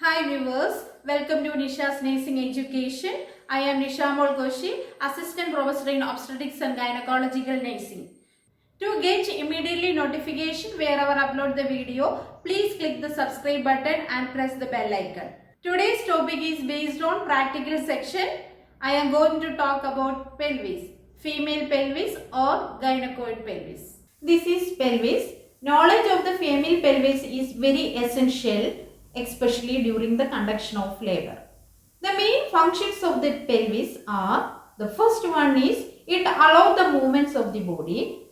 Hi viewers, welcome to Nisha's Nursing Education. I am Nisha Molgoshi, Assistant Professor in Obstetrics and Gynecological Nursing. To get immediately notification wherever I upload the video, please click the subscribe button and press the bell icon. Today's topic is based on practical section. I am going to talk about pelvis, female pelvis or gynecoid pelvis. This is pelvis. Knowledge of the female pelvis is very essential, especially during the conduction of labor. The main functions of the pelvis are, the first one is it allows the movements of the body.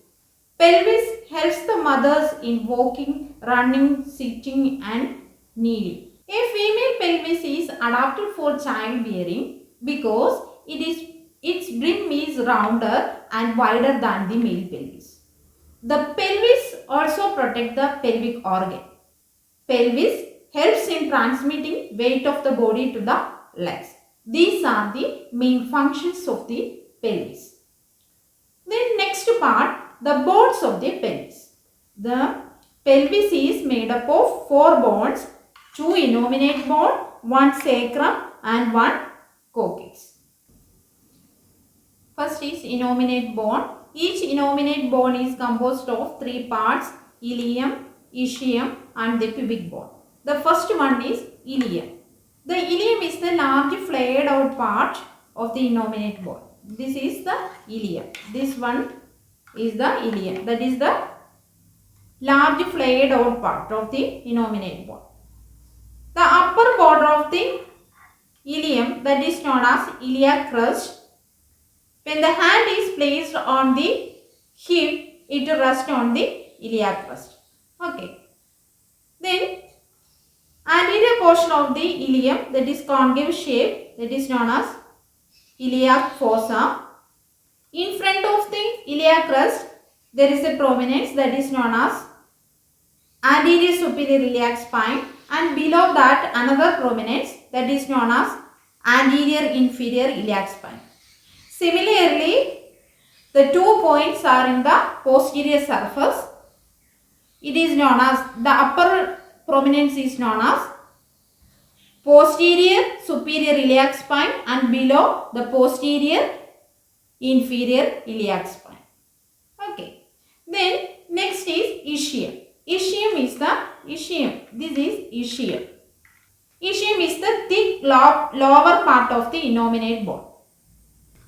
Pelvis helps the mothers in walking, running, sitting and kneeling. A female pelvis is adapted for childbearing because its brim is rounder and wider than the male pelvis. The pelvis also protects the pelvic organ. Pelvis helps in transmitting weight of the body to the legs. These are the main functions of the pelvis. Then next part, the bones of the pelvis. The pelvis is made up of 4 bones, 2 innominate bone, 1 sacrum and 1 coccyx. First is innominate bone. Each innominate bone is composed of 3 parts, ilium, ischium and the pubic bone. The first one is ilium. The ilium is the large flared out part of the innominate bone. This is the ilium. This one is the ilium. That is the large flared out part of the innominate bone. The upper border of the ilium, that is known as iliac crest. When the hand is placed on the hip, it rests on the iliac crest. Okay. Then anterior portion of the ilium, that is concave shape, that is known as iliac fossa. In front of the iliac crest, there is a prominence that is known as anterior superior iliac spine, and below that another prominence that is known as anterior inferior iliac spine. Similarly, the 2 points are in the posterior surface. It is known as, the upper prominence is known as posterior superior iliac spine and below the posterior inferior iliac spine. Okay. Then next is ischium. Ischium is the ischium. This is ischium. Ischium is the thick lower part of the innominate bone.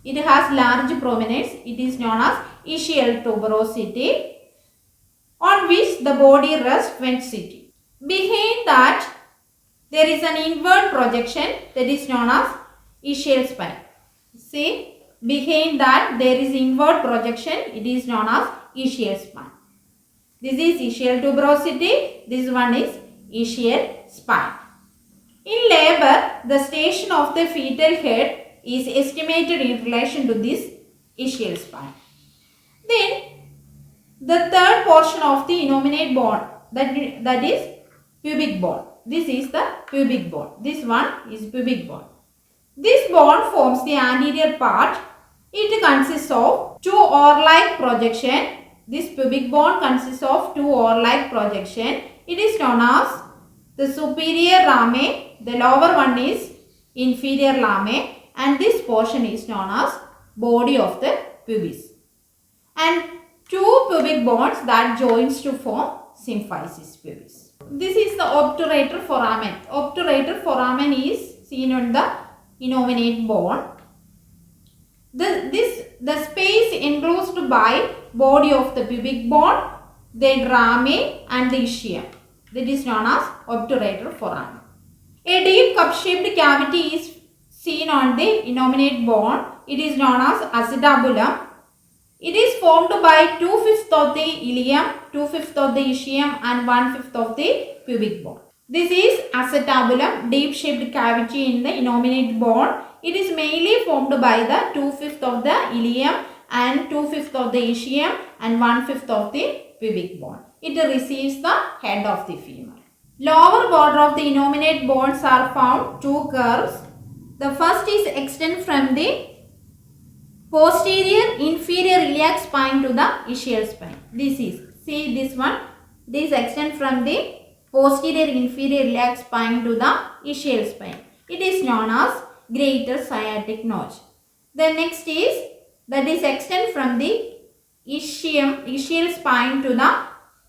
It has large prominence. It is known as ischial tuberosity, on which the body rests when sitting. Behind that, there is an inward projection that is known as ischial spine. See, behind that there is inward projection. It is known as ischial spine. This is ischial tuberosity. This one is ischial spine. In labor, the station of the fetal head is estimated in relation to this ischial spine. Then, the third portion of the innominate bone, that is pubic bone. This is the pubic bone. This one is pubic bone. This bone forms the anterior part. It consists of 2 oar-like projection. This pubic bone consists of 2 oar-like projection. It is known as the superior rami. The lower one is inferior rami. And this portion is known as body of the pubis. And 2 pubic bones that joins to form symphysis pubis. This is the obturator foramen. Obturator foramen is seen on the innominate bone. The space enclosed by body of the pubic bone, then rami and the ischium. That is known as obturator foramen. A deep cup-shaped cavity is seen on the innominate bone. It is known as acetabulum. It is formed by 2/5 of the ilium, 2/5 of the ischium and 1/5 of the pubic bone. This is acetabulum, deep shaped cavity in the innominate bone. It is mainly formed by the 2/5 of the ilium and 2/5 of the ischium and 1/5 of the pubic bone. It receives the head of the femur. Lower border of the innominate bones are found 2 curves. The first is extend from the posterior inferior iliac spine to the ischial spine. This is, see this one, this extend from the posterior inferior iliac spine to the ischial spine. It is known as greater sciatic notch. The next is that is extend from the ischial spine to the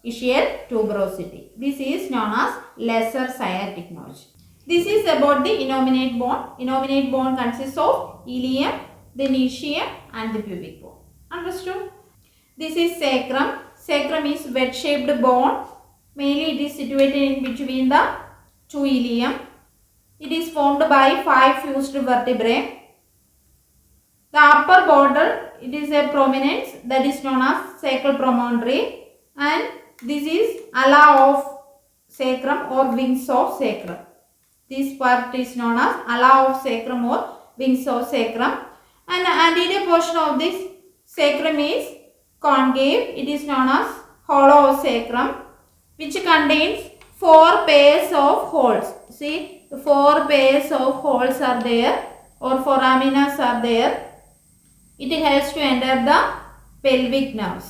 ischial tuberosity. This is known as lesser sciatic notch. This is about the innominate bone. Innominate bone consists of ilium, then ischium and the pubic bone. Understood? This is sacrum. Sacrum is wedge-shaped bone. Mainly it is situated in between the two ilium. It is formed by 5 fused vertebrae. The upper border, it is a prominence that is known as sacral promontory, and this is ala of sacrum or wings of sacrum. This part is known as ala of sacrum or wings of sacrum, and the anterior portion of this sacrum is concave. It is known as hollow of sacrum, which contains 4 pairs of holes. See, the 4 pairs of holes are there, or foraminas are there. It helps to enter the pelvic nerves.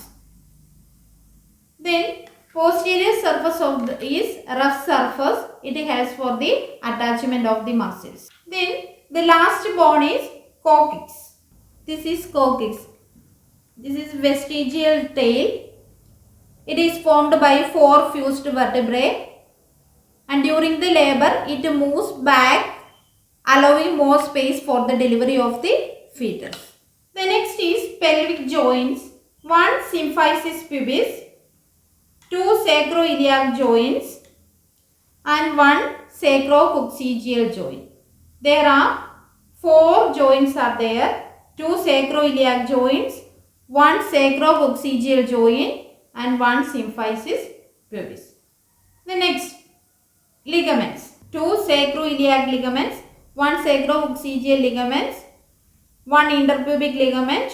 Then posterior surface of is rough surface. It helps for the attachment of the muscles. Then the last bone is coccyx. This is coccyx. This is vestigial tail. It is formed by 4 fused vertebrae, and during the labor it moves back, allowing more space for the delivery of the fetus. The next is pelvic joints. 1 symphysis pubis, 2 sacroiliac joints and 1 sacrococcygeal joint. There are 4 joints are there. 2 sacroiliac joints, 1 sacrococcygeal joint and 1 symphysis pubis. The next, ligaments. 2 sacroiliac ligaments, 1 sacrococcygeal ligaments, 1 interpubic ligament,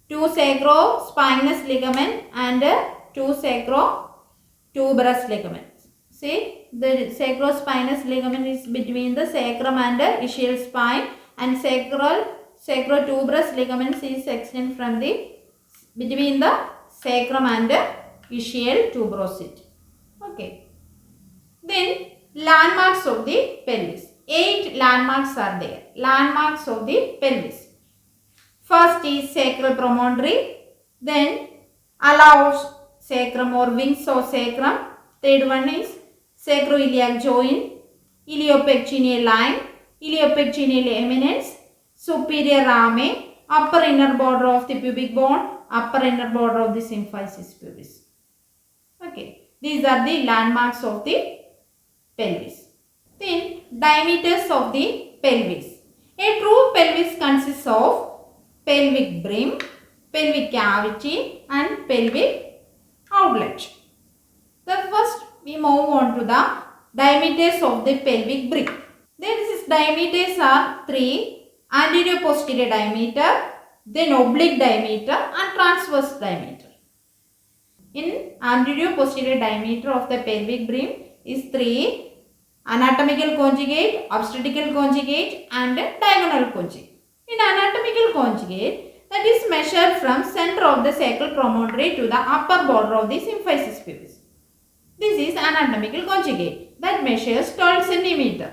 2 sacrospinous ligament and 2 sacrotuberous ligaments. See, the sacrospinous ligament is between the sacrum and ischial spine, and sacrotuberous ligaments is extended from the between the sacrum and ischial tuberosity. Okay. Then landmarks of the pelvis. 8 landmarks are there. Landmarks of the pelvis. First is sacral promontory, then ala of sacrum or wings of sacrum. Third one is sacroiliac joint, iliopectineal line, iliopectineal eminence, superior rami, upper inner border of the pubic bone, upper inner border of the symphysis pubis. Okay, these are the landmarks of the pelvis. Then diameters of the pelvis. A true pelvis consists of pelvic brim, pelvic cavity and pelvic outlet. The first we move on to the diameters of the pelvic brim. These diameters are 3: anterior posterior diameter, then oblique diameter and transverse diameter. In anterior posterior diameter of the pelvic brim is 3: anatomical conjugate, obstetrical conjugate and diagonal conjugate. In anatomical conjugate, that is measured from center of the sacral promontory to the upper border of the symphysis pubis. This is anatomical conjugate that measures 12 cm.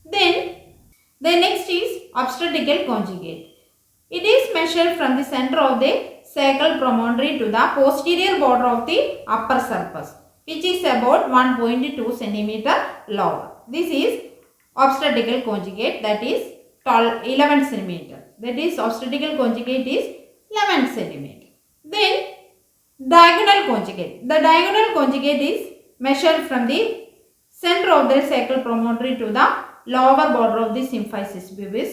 Then the next is obstetrical conjugate. It is measured from the center of the sacral promontory to the posterior border of the upper surface, which is about 1.2 cm lower. This is obstetrical conjugate, that is 11 cm. That is obstetrical conjugate is 11 cm. Then diagonal conjugate. The diagonal conjugate is measured from the center of the sacral promontory to the lower border of the symphysis pubis.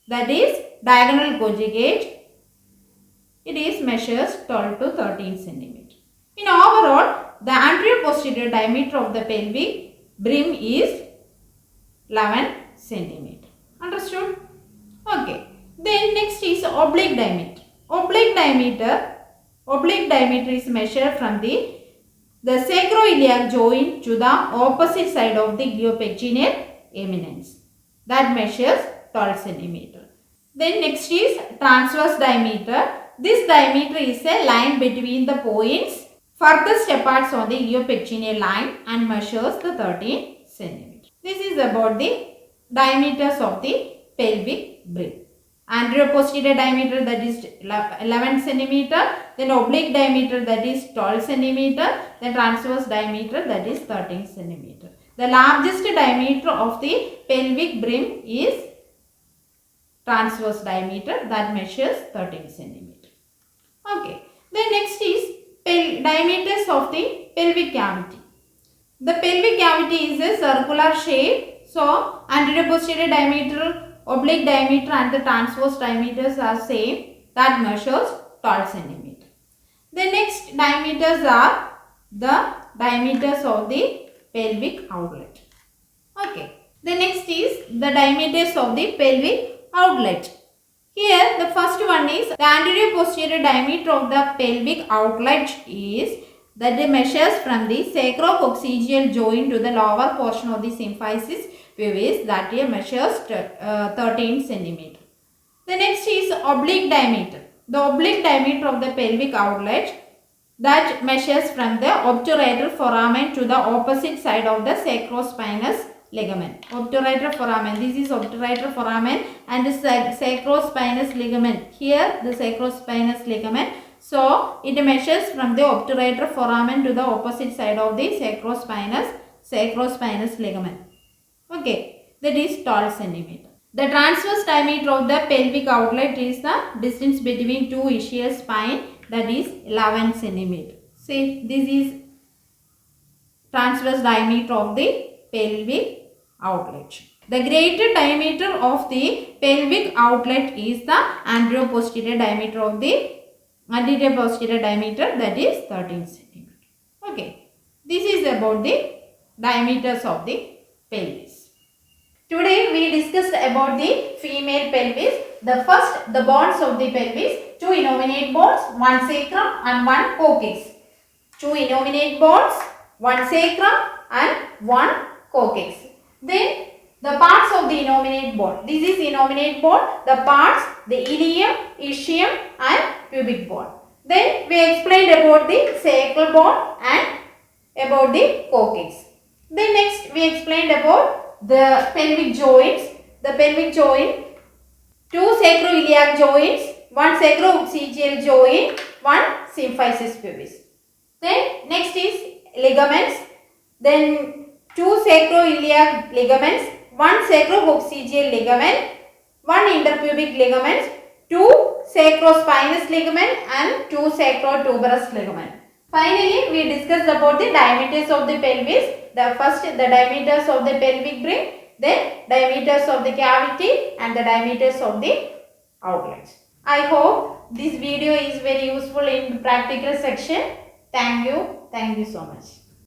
That is diagonal conjugate. It is measures 12 to 13 cm. In overall, the anterior posterior diameter of the pelvic brim is 11 cm. Understood? Okay. Then next is oblique diameter. Oblique diameter is measured from the sacroiliac joint to the opposite side of the iliopectineal eminence. That measures 12 cm. Then next is transverse diameter. This diameter is a line between the points furthest apart on the eopectineal line and measures the 13 centimeter. This is about the diameters of the pelvic brim. Anterior posterior diameter, that is 11 centimeter, then oblique diameter, that is 12 centimeter, then transverse diameter, that is 13 centimeter. The largest diameter of the pelvic brim is transverse diameter, that measures 13 centimeter. Okay. Then next is diameters of the pelvic cavity. The pelvic cavity is a circular shape. So anterior posterior diameter, oblique diameter and the transverse diameters are same, that measures 12 centimeter. The next diameters are the diameters of the pelvic outlet. Okay. The next is the diameters of the pelvic outlet. Here the first one is the anterior posterior diameter of the pelvic outlet is that it measures from the sacrococcygeal joint to the lower portion of the symphysis pubis, that it measures 13 centimeter. The next is oblique diameter. The oblique diameter of the pelvic outlet that measures from the obturator foramen to the opposite side of the sacrospinous ligament. Obturator foramen, this is obturator foramen and the sacrospinous ligament. Here the sacrospinous ligament. So it measures from the obturator foramen to the opposite side of the sacrospinous ligament. Okay, that is 12 centimeter. The transverse diameter of the pelvic outlet is the distance between two ischial spine, that is 11 centimeter. See, this is transverse diameter of the pelvic outlet. The greater diameter of the pelvic outlet is the anterior posterior diameter of the anterior posterior diameter, that is 13 centimeter. Okay, this is about the diameters of the pelvis. Today we discussed about the female pelvis. The first, the bones of the pelvis, two innominate bones, one sacrum and one coccyx. Two innominate bones, one sacrum and one coccyx. Then the parts of the innominate bone. This is innominate bone. The parts, the ilium, ischium and pubic bone. Then we explained about the sacral bone and about the coccyx. Then next we explained about the pelvic joints. The pelvic joint, two sacroiliac joints, one sacrococcygeal joint, one symphysis pubis. Then next is ligaments. Then two sacroiliac ligaments, one sacrococcygeal ligament, one interpubic ligament, two sacrospinous ligament and two sacrotuberous ligament. Finally, we discussed about the diameters of the pelvis. The first, the diameters of the pelvic brim, then diameters of the cavity and the diameters of the outlets. I hope this video is very useful in the practical section. Thank you so much.